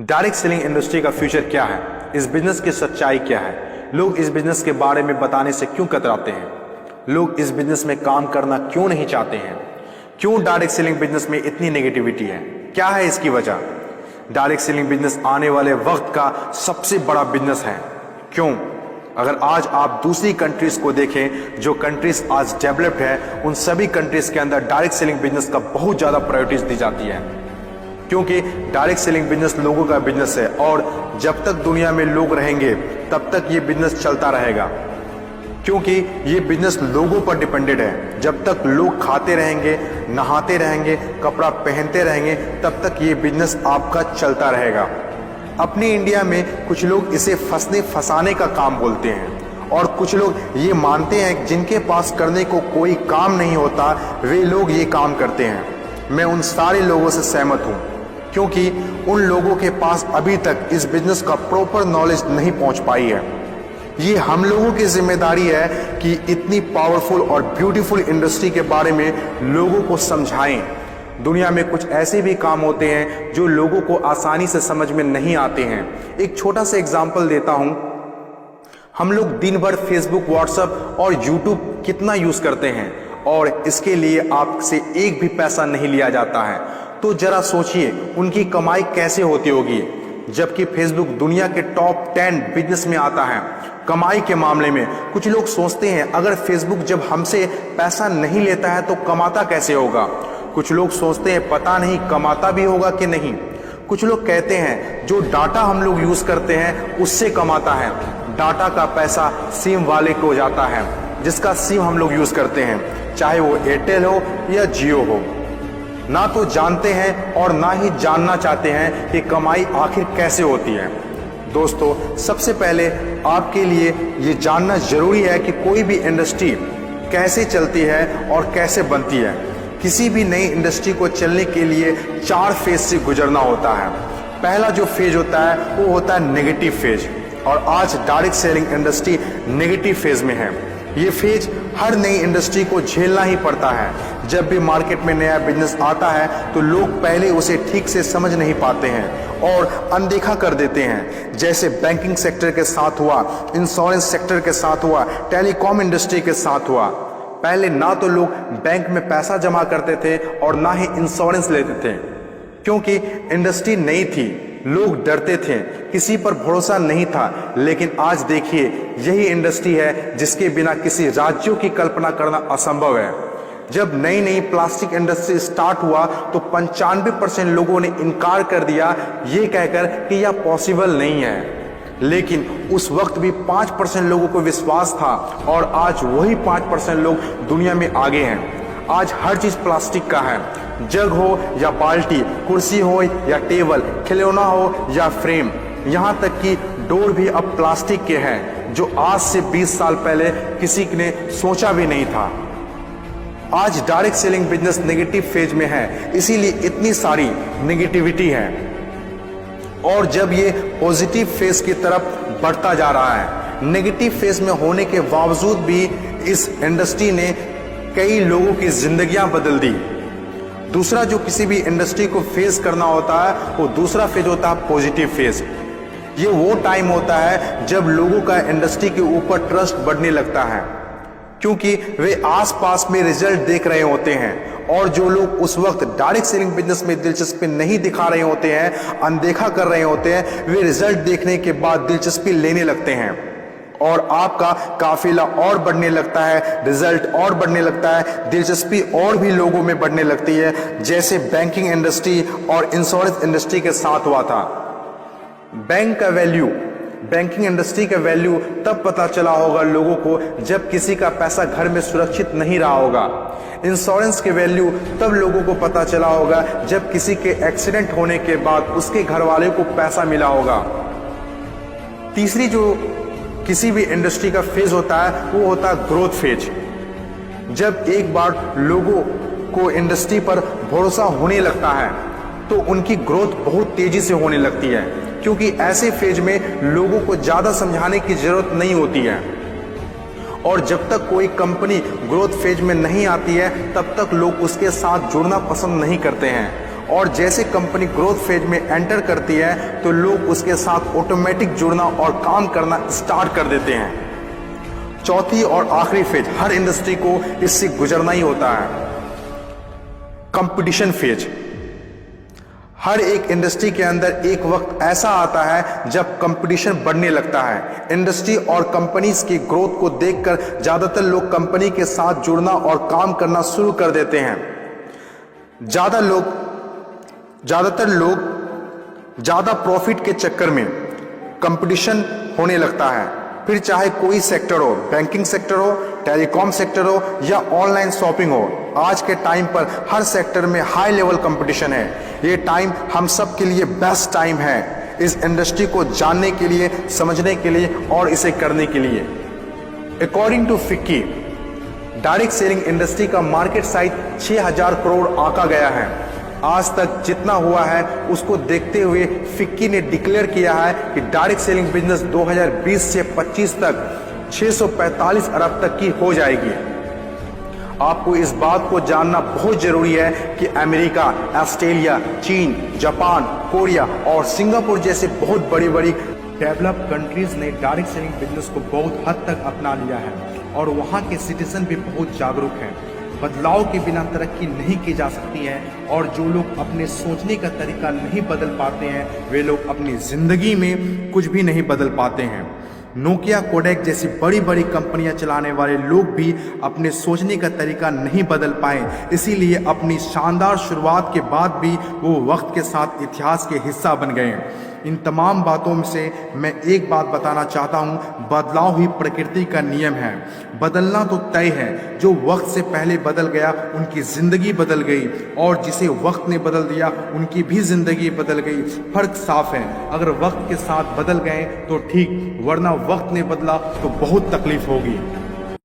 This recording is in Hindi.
डायरेक्ट सेलिंग इंडस्ट्री का फ्यूचर क्या है, इस बिजनेस की सच्चाई क्या है, लोग इस बिजनेस के बारे में बताने से क्यों कतराते हैं, लोग इस बिजनेस में काम करना क्यों नहीं चाहते हैं, क्यों डायरेक्ट सेलिंग बिजनेस में इतनी नेगेटिविटी है, क्या है इसकी वजह। डायरेक्ट सेलिंग बिजनेस आने वाले वक्त का सबसे बड़ा बिजनेस है। क्यों? अगर आज आप दूसरी कंट्रीज को देखें, जो कंट्रीज आज डेवलप्ड है, उन सभी कंट्रीज के अंदर डायरेक्ट सेलिंग बिजनेस का बहुत ज्यादा प्रायोरिटीज दी जाती है, क्योंकि डायरेक्ट सेलिंग बिजनेस लोगों का बिजनेस है और जब तक दुनिया में लोग रहेंगे तब तक ये बिजनेस चलता रहेगा, क्योंकि ये बिजनेस लोगों पर डिपेंडेड है। जब तक लोग खाते रहेंगे, नहाते रहेंगे, कपड़ा पहनते रहेंगे, तब तक ये बिजनेस आपका चलता रहेगा। अपने इंडिया में कुछ लोग इसे फंसने फंसाने का काम बोलते हैं और कुछ लोग ये मानते हैं कि जिनके पास करने को कोई काम नहीं होता वे लोग ये काम करते हैं। मैं उन सारे लोगों से सहमत हूँ, क्योंकि उन लोगों के पास अभी तक इस बिजनेस का प्रॉपर नॉलेज नहीं पहुंच पाई है। ये हम लोगों की जिम्मेदारी है कि इतनी पावरफुल और ब्यूटीफुल इंडस्ट्री के बारे में लोगों को समझाएं। दुनिया में कुछ ऐसे भी काम होते हैं जो लोगों को आसानी से समझ में नहीं आते हैं। एक छोटा सा एग्जांपल देता हूं। हम लोग दिन भर फेसबुक, व्हाट्सएप और यूट्यूब कितना यूज करते हैं और इसके लिए आपसे एक भी पैसा नहीं लिया जाता है। तो जरा सोचिए उनकी कमाई कैसे होती होगी, जबकि फेसबुक दुनिया के टॉप 10 बिजनेस में आता है कमाई के मामले में। कुछ लोग सोचते हैं अगर फेसबुक जब हमसे पैसा नहीं लेता है तो कमाता कैसे होगा। कुछ लोग सोचते हैं पता नहीं कमाता भी होगा कि नहीं। कुछ लोग कहते हैं जो डाटा हम लोग यूज करते हैं उससे कमाता है। डाटा का पैसा सिम वाले को जाता है, जिसका सिम हम लोग यूज करते हैं, चाहे वो एयरटेल हो या जियो हो। ना तो जानते हैं और ना ही जानना चाहते हैं कि कमाई आखिर कैसे होती है। दोस्तों, सबसे पहले आपके लिए ये जानना जरूरी है कि कोई भी इंडस्ट्री कैसे चलती है और कैसे बनती है। किसी भी नई इंडस्ट्री को चलने के लिए 4 फेज से गुजरना होता है। पहला जो फेज होता है वो होता है नेगेटिव फेज, और आज direct selling industry negative phase में है। ये फेज हर नई इंडस्ट्री को झेलना ही पड़ता है। जब भी मार्केट में नया बिजनेस आता है तो लोग पहले उसे ठीक से समझ नहीं पाते हैं और अनदेखा कर देते हैं, जैसे बैंकिंग सेक्टर के साथ हुआ, इंश्योरेंस सेक्टर के साथ हुआ, टेलीकॉम इंडस्ट्री के साथ हुआ। पहले ना तो लोग बैंक में पैसा जमा करते थे और ना ही इंश्योरेंस लेते थे, क्योंकि इंडस्ट्री नई थी, लोग डरते थे, किसी पर भरोसा नहीं था। लेकिन आज देखिए, यही इंडस्ट्री है जिसके बिना किसी राज्यों की कल्पना करना असंभव है। जब नई नई प्लास्टिक इंडस्ट्री स्टार्ट हुआ तो 95% लोगों ने इनकार कर दिया, ये कहकर कि यह पॉसिबल नहीं है। लेकिन उस वक्त भी 5% लोगों को विश्वास था और आज वही 5% लोग दुनिया में आगे हैं। आज हर चीज प्लास्टिक का है, जग हो या बाल्टी, कुर्सी हो या टेबल, खिलौना हो या फ्रेम, यहाँ तक कि डोर भी अब प्लास्टिक के हैं, जो आज से 20 साल पहले किसी ने सोचा भी नहीं था। आज direct selling business negative phase में है, इसीलिए इतनी सारी नेगेटिविटी है। और जब ये पॉजिटिव फेज की तरफ बढ़ता जा रहा है, नेगेटिव फेज में होने के बावजूद भी इस इंडस्ट्री ने कई लोगों की जिंदगियां बदल दी। दूसरा जो किसी भी इंडस्ट्री को फेस करना होता है वो दूसरा फेज होता है पॉजिटिव फेज। ये वो टाइम होता है जब लोगों का इंडस्ट्री के ऊपर ट्रस्ट बढ़ने लगता है, क्योंकि वे आसपास में रिजल्ट देख रहे होते हैं। और जो लोग उस वक्त डायरेक्ट सेलिंग बिजनेस में दिलचस्पी नहीं दिखा रहे होते हैं, अनदेखा कर रहे होते हैं, वे रिजल्ट देखने के बाद दिलचस्पी लेने लगते हैं और आपका काफिला और बढ़ने लगता है, रिजल्ट और बढ़ने लगता है, दिलचस्पी और भी लोगों में बढ़ने लगती है, जैसे बैंकिंग इंडस्ट्री और इंश्योरेंस इंडस्ट्री के साथ हुआ था। बैंकिंग इंडस्ट्री का वैल्यू तब पता चला होगा लोगों को जब किसी का पैसा घर में सुरक्षित नहीं रहा होगा। इंश्योरेंस के वैल्यू तब लोगों को पता चला होगा जब किसी के एक्सीडेंट होने के बाद उसके घर वाले को पैसा मिला होगा। तीसरी जो किसी भी इंडस्ट्री का फेज होता है वो होता है ग्रोथ फेज। जब एक बार लोगों को इंडस्ट्री पर भरोसा होने लगता है तो उनकी ग्रोथ बहुत तेजी से होने लगती है, क्योंकि ऐसे फेज में लोगों को ज्यादा समझाने की जरूरत नहीं होती है। और जब तक कोई कंपनी ग्रोथ फेज में नहीं आती है तब तक लोग उसके साथ जुड़ना पसंद नहीं करते हैं और जैसे कंपनी ग्रोथ फेज में एंटर करती है तो लोग उसके साथ ऑटोमेटिक जुड़ना और काम करना स्टार्ट कर देते हैं। चौथी और आखिरी फेज हर इंडस्ट्री को इससे गुजरना ही होता है, कंपटीशन फेज। हर एक इंडस्ट्री के अंदर एक वक्त ऐसा आता है जब कंपटीशन बढ़ने लगता है। इंडस्ट्री और कंपनीज की ग्रोथ को देखकर ज्यादातर लोग कंपनी के साथ जुड़ना और काम करना शुरू कर देते हैं। ज्यादातर लोग ज्यादा प्रॉफिट के चक्कर में कंपटीशन होने लगता है, फिर चाहे कोई सेक्टर हो, बैंकिंग सेक्टर हो, टेलीकॉम सेक्टर हो या ऑनलाइन शॉपिंग हो। आज के टाइम पर हर सेक्टर में हाई लेवल कंपटीशन है। ये टाइम हम सब के लिए बेस्ट टाइम है इस इंडस्ट्री को जानने के लिए, समझने के लिए और इसे करने के लिए। According to FICCI, direct selling industry का मार्केट साइज 6000 करोड़ आंका गया है। आज तक जितना हुआ है उसको देखते हुए फिक्की ने डिक्लेयर किया है कि डायरेक्ट सेलिंग बिजनेस 2020 से 25 तक 645 अरब तक की हो जाएगी। आपको इस बात को जानना बहुत जरूरी है कि अमेरिका, ऑस्ट्रेलिया, चीन, जापान, कोरिया और सिंगापुर जैसे बहुत बड़ी बड़ी डेवलप्ड कंट्रीज ने डायरेक्ट सेलिंग बिजनेस को बहुत हद तक अपना लिया है और वहाँ के सिटीजन भी बहुत जागरूक हैं। बदलाव के बिना तरक्की नहीं की जा सकती है और जो लोग अपने सोचने का तरीका नहीं बदल पाते हैं वे लोग अपनी जिंदगी में कुछ भी नहीं बदल पाते हैं। नोकिया, कोडेक जैसी बड़ी बड़ी कंपनियां चलाने वाले लोग भी अपने सोचने का तरीका नहीं बदल पाए, इसीलिए अपनी शानदार शुरुआत के बाद भी वो वक्त के साथ इतिहास के हिस्सा बन गए। इन तमाम बातों में से मैं एक बात बताना चाहता हूँ, बदलाव ही प्रकृति का नियम है। बदलना तो तय है, जो वक्त से पहले बदल गया उनकी जिंदगी बदल गई और जिसे वक्त ने बदल दिया उनकी भी जिंदगी बदल गई। फर्क साफ है, अगर वक्त के साथ बदल गए तो ठीक, वरना वक्त ने बदला तो बहुत तकलीफ होगी।